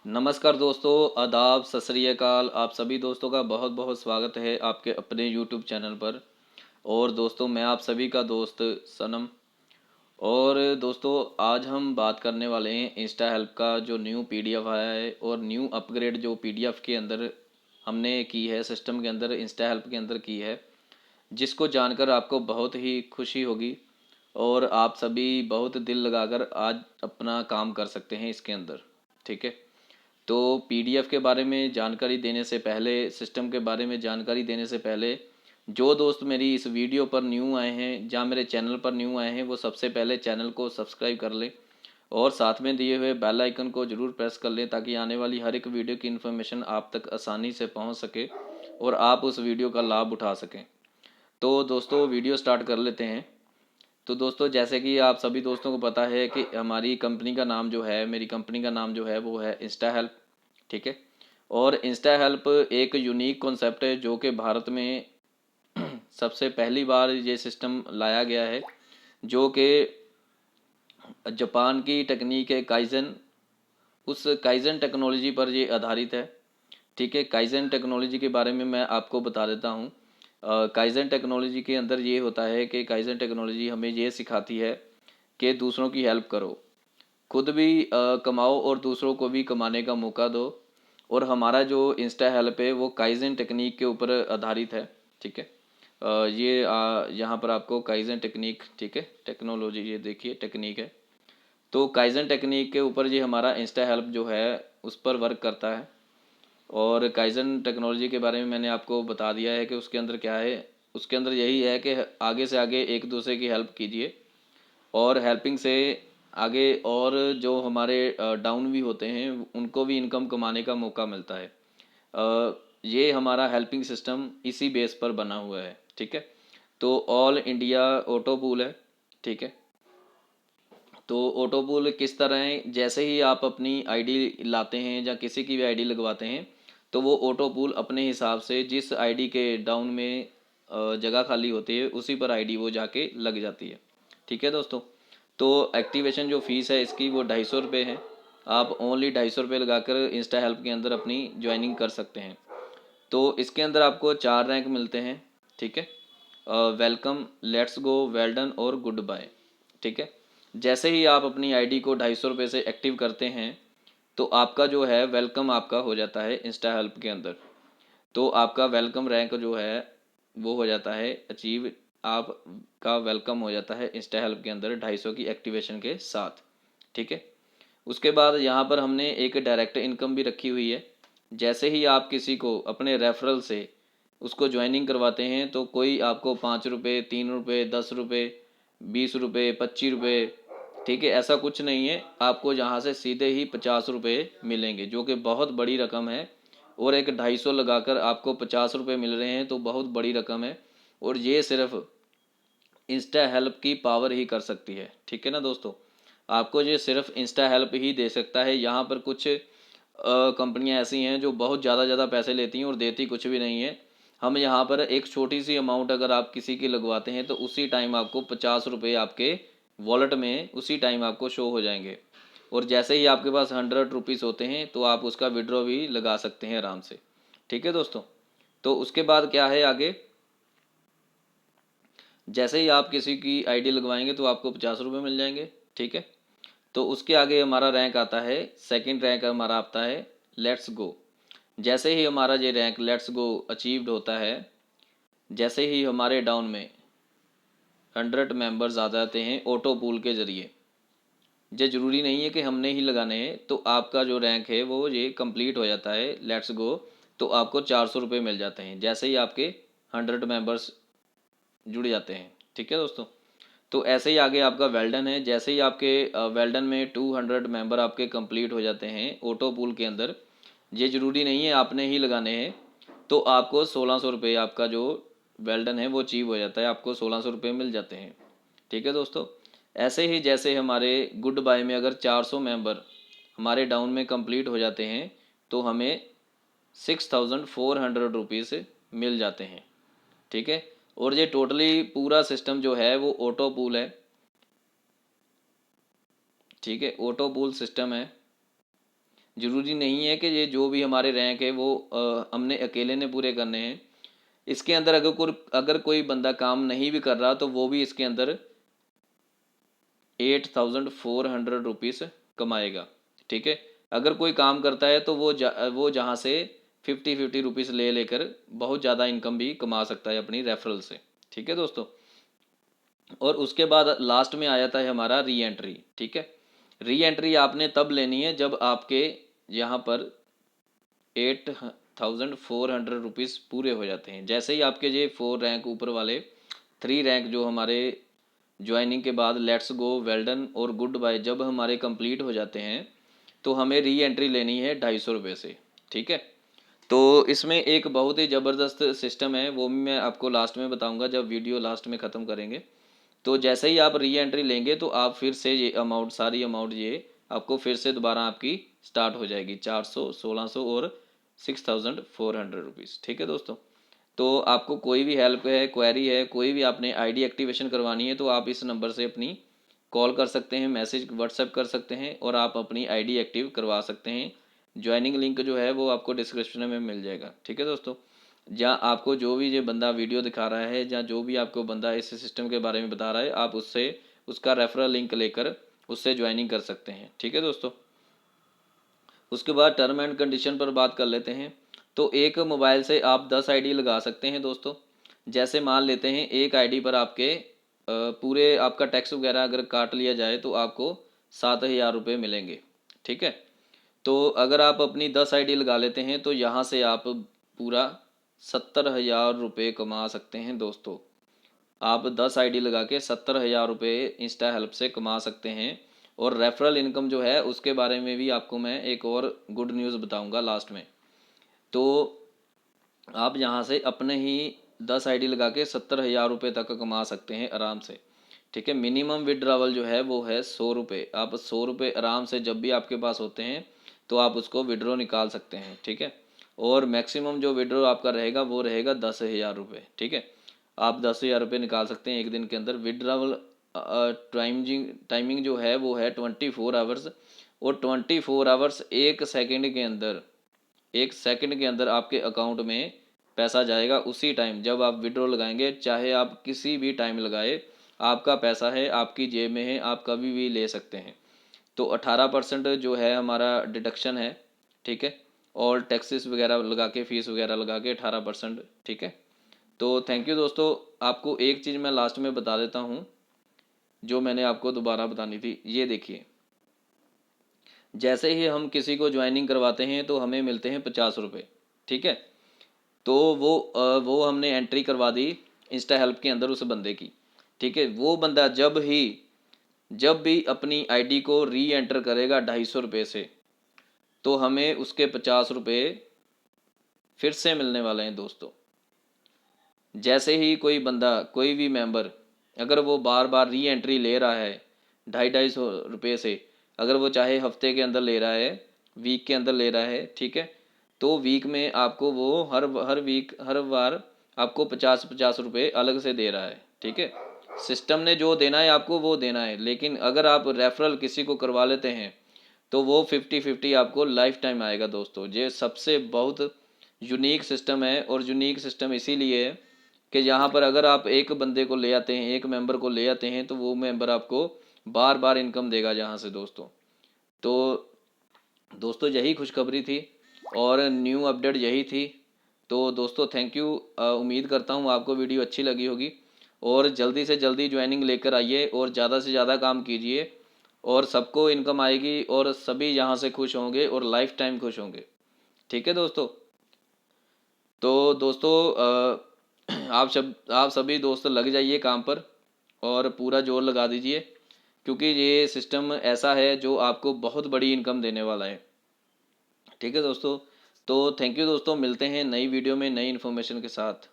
नमस्कार दोस्तों, आदाब, सत श्री अकाल। आप सभी दोस्तों का बहुत बहुत स्वागत है आपके अपने यूट्यूब चैनल पर। और दोस्तों, मैं आप सभी का दोस्त सनम। और दोस्तों, आज हम बात करने वाले हैं इंस्टा हेल्प का जो न्यू पीडीएफ आया है और न्यू अपग्रेड जो पीडीएफ के अंदर हमने की है, सिस्टम के अंदर इंस्टा हेल्प के अंदर की है, जिसको जानकर आपको बहुत ही खुशी होगी और आप सभी बहुत दिल लगाकर आज अपना काम कर सकते हैं इसके अंदर। ठीक है। तो पीडीएफ के बारे में जानकारी देने से पहले, सिस्टम के बारे में जानकारी देने से पहले, जो दोस्त मेरी इस वीडियो पर न्यू आए हैं या मेरे चैनल पर न्यू आए हैं, वो सबसे पहले चैनल को सब्सक्राइब कर लें और साथ में दिए हुए बेल आइकन को ज़रूर प्रेस कर लें, ताकि आने वाली हर एक वीडियो की इन्फॉर्मेशन आप तक आसानी से पहुंच सके और आप उस वीडियो का लाभ उठा सकें। तो दोस्तों, वीडियो स्टार्ट कर लेते हैं। तो दोस्तों, जैसे कि आप सभी दोस्तों को पता है कि हमारी कंपनी का नाम जो है, मेरी कंपनी का नाम जो है वो है इंस्टा हेल्प। ठीक है। और इंस्टा हेल्प एक यूनिक कॉन्सेप्ट है जो कि भारत में सबसे पहली बार ये सिस्टम लाया गया है, जो कि जापान की टेक्निक है काइजन। उस काइजन टेक्नोलॉजी पर ये आधारित है। ठीक है। काइजन टेक्नोलॉजी के बारे में मैं आपको बता देता हूँ। काइजन टेक्नोलॉजी के अंदर ये होता है कि काइजन टेक्नोलॉजी हमें ये सिखाती है कि दूसरों की हेल्प करो, खुद भी कमाओ और दूसरों को भी कमाने का मौका दो। और हमारा जो इंस्टा हेल्प है वो काइजन टेक्निक के ऊपर आधारित है। ठीक है। ये यहाँ पर आपको काइजन टेक्निक, ठीक है, टेक्नोलॉजी, ये देखिए टेक्निक है। तो काइजन टेक्निक के ऊपर ये हमारा इंस्टा हेल्प जो है उस पर वर्क करता है। और काइजन टेक्नोलॉजी के बारे में मैंने आपको बता दिया है कि उसके अंदर क्या है। उसके अंदर यही है कि आगे से आगे एक दूसरे की हेल्प कीजिए और हेल्पिंग से आगे, और जो हमारे डाउन भी होते हैं उनको भी इनकम कमाने का मौका मिलता है। ये हमारा हेल्पिंग सिस्टम इसी बेस पर बना हुआ है। ठीक है। तो ऑल इंडिया ऑटो पूल है। ठीक है। तो ऑटो पूल किस तरह है, जैसे ही आप अपनी आईडी लाते हैं या किसी की भी आईडी लगवाते हैं, तो वो ऑटो पूल अपने हिसाब से जिस आईडी के डाउन में जगह खाली होती है उसी पर आईडी वो जाके लग जाती है। ठीक है दोस्तों। तो एक्टिवेशन जो फीस है इसकी वो 250 रुपये है। आप ओनली 250 रुपये लगाकर इंस्टा हेल्प के अंदर अपनी ज्वाइनिंग कर सकते हैं। तो इसके अंदर आपको 4 रैंक मिलते हैं। ठीक है। Welcome, let's go, well done और गुड बाय। ठीक है। जैसे ही आप अपनी आईडी को 250 रुपये से एक्टिव करते हैं, तो आपका जो है वेलकम आपका हो जाता है इंस्टा हेल्प के अंदर। तो आपका वेलकम रैंक जो है वो हो जाता है अचीव। आपका वेलकम हो जाता है इंस्टा हेल्प के अंदर 250 की एक्टिवेशन के साथ। ठीक है। उसके बाद यहाँ पर हमने एक डायरेक्ट इनकम भी रखी हुई है। जैसे ही आप किसी को अपने रेफरल से उसको ज्वाइनिंग करवाते हैं, तो कोई आपको 5 रुपये, 3 रुपये, 10 रुपये, 20 रुपये, 25 रुपये, ठीक है, ऐसा कुछ नहीं है। आपको यहाँ से सीधे ही 50 रुपये मिलेंगे, जो कि बहुत बड़ी रकम है। और एक 250 लगाकर आपको 50 रुपये मिल रहे हैं, तो बहुत बड़ी रकम है। और ये सिर्फ इंस्टा हेल्प की पावर ही कर सकती है। ठीक है ना दोस्तों। आपको ये सिर्फ इंस्टा हेल्प ही दे सकता है। यहाँ पर कुछ कंपनियां ऐसी हैं जो बहुत ज़्यादा पैसे लेती हैं और देती कुछ भी नहीं है। हम यहाँ पर एक छोटी सी अमाउंट अगर आप किसी की लगवाते हैं, तो उसी टाइम आपको 50 रुपये आपके वॉलेट में उसी टाइम आपको शो हो जाएंगे। और जैसे ही आपके पास 100 रुपीज़ होते हैं, तो आप उसका विड्रॉ भी लगा सकते हैं आराम से। ठीक है दोस्तों। तो उसके बाद क्या है आगे, जैसे ही आप किसी की आईडी लगवाएंगे तो आपको 50 रुपये मिल जाएंगे। ठीक है। तो उसके आगे हमारा रैंक आता है, सेकंड रैंक हमारा आता है लेट्स गो। जैसे ही हमारा ये रैंक लेट्स गो अचीव्ड होता है, जैसे ही हमारे डाउन में 100 मेंबर्स आ जाते हैं ऑटो पूल के ज़रिए। ये ज़रूरी नहीं है कि हमने ही लगाने हैं, तो आपका जो रैंक है वो ये कंप्लीट हो जाता है लेट्स गो। तो आपको 400 रुपये मिल जाते हैं जैसे ही आपके 100 मेंबर्स जुड़ जाते हैं। ठीक है दोस्तों। तो ऐसे ही आगे आपका वेल्डन है। जैसे ही आपके वेल्डन में 200 मेंबर आपके कंप्लीट हो जाते हैं ऑटो पूल के अंदर, ये ज़रूरी नहीं है आपने ही लगाने हैं, तो आपको 1600 रुपये आपका जो वेल्डन है वो अचीव हो जाता है, आपको 1600 रुपये मिल जाते हैं। ठीक है दोस्तों। ऐसे ही जैसे हमारे गुड बाय में अगर 400 मेंबर हमारे डाउन में कंप्लीट हो जाते हैं, तो हमें 6400 रुपीज़ मिल जाते हैं। ठीक है। और ये टोटली पूरा सिस्टम जो है वो ऑटो पूल है। ठीक है, ऑटो पूल सिस्टम है। ज़रूरी नहीं है कि ये जो भी हमारे रैंक है वो हमने अकेले ने पूरे करने हैं। इसके अंदर अगर कोई बंदा काम नहीं भी कर रहा तो वो भी इसके अंदर 8400 रुपीज़ कमाएगा। ठीक है, अगर कोई काम करता है तो वो जहाँ से 50-50 रुपीज़ लेकर बहुत ज़्यादा इनकम भी कमा सकता है अपनी रेफरल से। ठीक है दोस्तों, और उसके बाद लास्ट में आ जाता है हमारा री एंट्री। ठीक है, री एंट्री आपने तब लेनी है जब आपके यहाँ पर 8400 रुपीज़ पूरे हो जाते हैं। जैसे ही आपके ये 4 रैंक ऊपर वाले 3 रैंक जो हमारे ज्वाइनिंग के बाद लेट्स गो, वेल्डन और गुड बाय जब हमारे कंप्लीट हो जाते हैं तो हमें री एंट्री लेनी है 250 रुपये से। ठीक है, तो इसमें एक बहुत ही ज़बरदस्त सिस्टम है, वो भी मैं आपको लास्ट में बताऊंगा जब वीडियो लास्ट में ख़त्म करेंगे। तो जैसे ही आप री एंट्री लेंगे तो आप फिर से ये अमाउंट, सारी अमाउंट ये आपको फिर से दोबारा आपकी स्टार्ट हो जाएगी 400, 1600 और 6400 रुपीज़। ठीक है दोस्तों, तो आपको कोई भी हेल्प है, क्वेरी है, कोई भी आपने आईडी एक्टिवेशन करवानी है तो आप इस नंबर से अपनी कॉल कर सकते हैं, मैसेज व्हाट्सएप कर सकते हैं और आप अपनी आईडी एक्टिव करवा सकते हैं। ज्वाइनिंग लिंक जो है वो आपको डिस्क्रिप्शन में मिल जाएगा। ठीक है दोस्तों, जहाँ आपको जो भी ये बंदा वीडियो दिखा रहा है, या जो भी आपको बंदा इस सिस्टम के बारे में बता रहा है, आप उससे उसका रेफरल लिंक लेकर उससे ज्वाइनिंग कर सकते हैं। ठीक है दोस्तों, उसके बाद टर्म एंड कंडीशन पर बात कर लेते हैं। तो एक मोबाइल से आप 10 आईडी लगा सकते हैं दोस्तों। जैसे मान लेते हैं एक आईडी पर आपके पूरे आपका टैक्स वगैरह अगर काट लिया जाए तो आपको 7000 रुपये मिलेंगे। ठीक है, तो अगर आप अपनी 10 आईडी लगा लेते हैं तो यहाँ से आप पूरा 70,000 रुपये कमा सकते हैं दोस्तों। आप 10 आईडी लगा के 70,000 रुपये इंस्टा हेल्प से कमा सकते हैं। और रेफरल इनकम जो है उसके बारे में भी आपको मैं एक और गुड न्यूज़ बताऊंगा लास्ट में। तो आप यहाँ से अपने ही 10 आईडी लगा के 70,000 रुपये तक कमा सकते हैं आराम से। ठीक है, मिनिमम विड्रावल जो है वो है 100 रुपये। आप 100 रुपये आराम से जब भी आपके पास होते हैं तो आप उसको विड्रॉ निकाल सकते हैं। ठीक है, और मैक्सिमम जो विड्रॉ आपका रहेगा वो रहेगा 10,000 रुपये। ठीक है, आप 10,000 रुपये निकाल सकते हैं एक दिन के अंदर। विड्रावल टाइमिंग जो है वो है 24 आवर्स, और 24 आवर्स 1 सेकंड के अंदर आपके अकाउंट में पैसा जाएगा उसी टाइम जब आप विड्रॉ लगाएंगे। चाहे आप किसी भी टाइम लगाए, आपका पैसा है, आपकी जेब में है, आप कभी भी ले सकते हैं। तो 18% जो है हमारा डिडक्शन है। ठीक है, और टैक्सेस वगैरह लगा के, फीस वगैरह लगा के 18%। ठीक है, तो थैंक यू दोस्तों। आपको एक चीज़ मैं लास्ट में बता देता हूँ जो मैंने आपको दोबारा बतानी थी। ये देखिए, जैसे ही हम किसी को ज्वाइनिंग करवाते हैं तो हमें मिलते हैं 50 रुपये। ठीक है, तो वो हमने एंट्री करवा दी इंस्टा हेल्प के अंदर उस बंदे की। ठीक है, वो बंदा जब भी अपनी आईडी को री एंटर करेगा 250 रुपये से, तो हमें उसके 50 रुपये फिर से मिलने वाले हैं दोस्तों। जैसे ही कोई बंदा, कोई भी मेंबर, अगर वो बार बार री एंट्री ले रहा है 250-250 रुपये से, अगर वो चाहे हफ्ते के अंदर ले रहा है, वीक के अंदर ले रहा है, ठीक है, तो वीक में आपको वो हर बार आपको 50-50 रुपये अलग से दे रहा है। ठीक है, सिस्टम ने जो देना है आपको वो देना है, लेकिन अगर आप रेफरल किसी को करवा लेते हैं तो वो 50-50 आपको लाइफ टाइम आएगा दोस्तों। ये सबसे बहुत यूनिक सिस्टम है, और यूनिक सिस्टम इसीलिए है कि यहाँ पर अगर आप एक बंदे को ले आते हैं, एक मेंबर को ले आते हैं, तो वो मेंबर आपको बार बार इनकम देगा यहाँ से दोस्तों। तो दोस्तों यही खुशखबरी थी और न्यू अपडेट यही थी। तो दोस्तों थैंक यू। उम्मीद करता हूँ आपको वीडियो अच्छी लगी होगी, और जल्दी से जल्दी ज्वाइनिंग लेकर आइए और ज़्यादा से ज़्यादा काम कीजिए, और सबको इनकम आएगी और सभी यहाँ से खुश होंगे और लाइफ टाइम खुश होंगे। ठीक है दोस्तों, तो दोस्तों आप सभी दोस्त लग जाइए काम पर और पूरा जोर लगा दीजिए, क्योंकि ये सिस्टम ऐसा है जो आपको बहुत बड़ी इनकम देने वाला है। ठीक है दोस्तों, तो थैंक यू दोस्तों, मिलते हैं नई वीडियो में नई इन्फॉर्मेशन के साथ।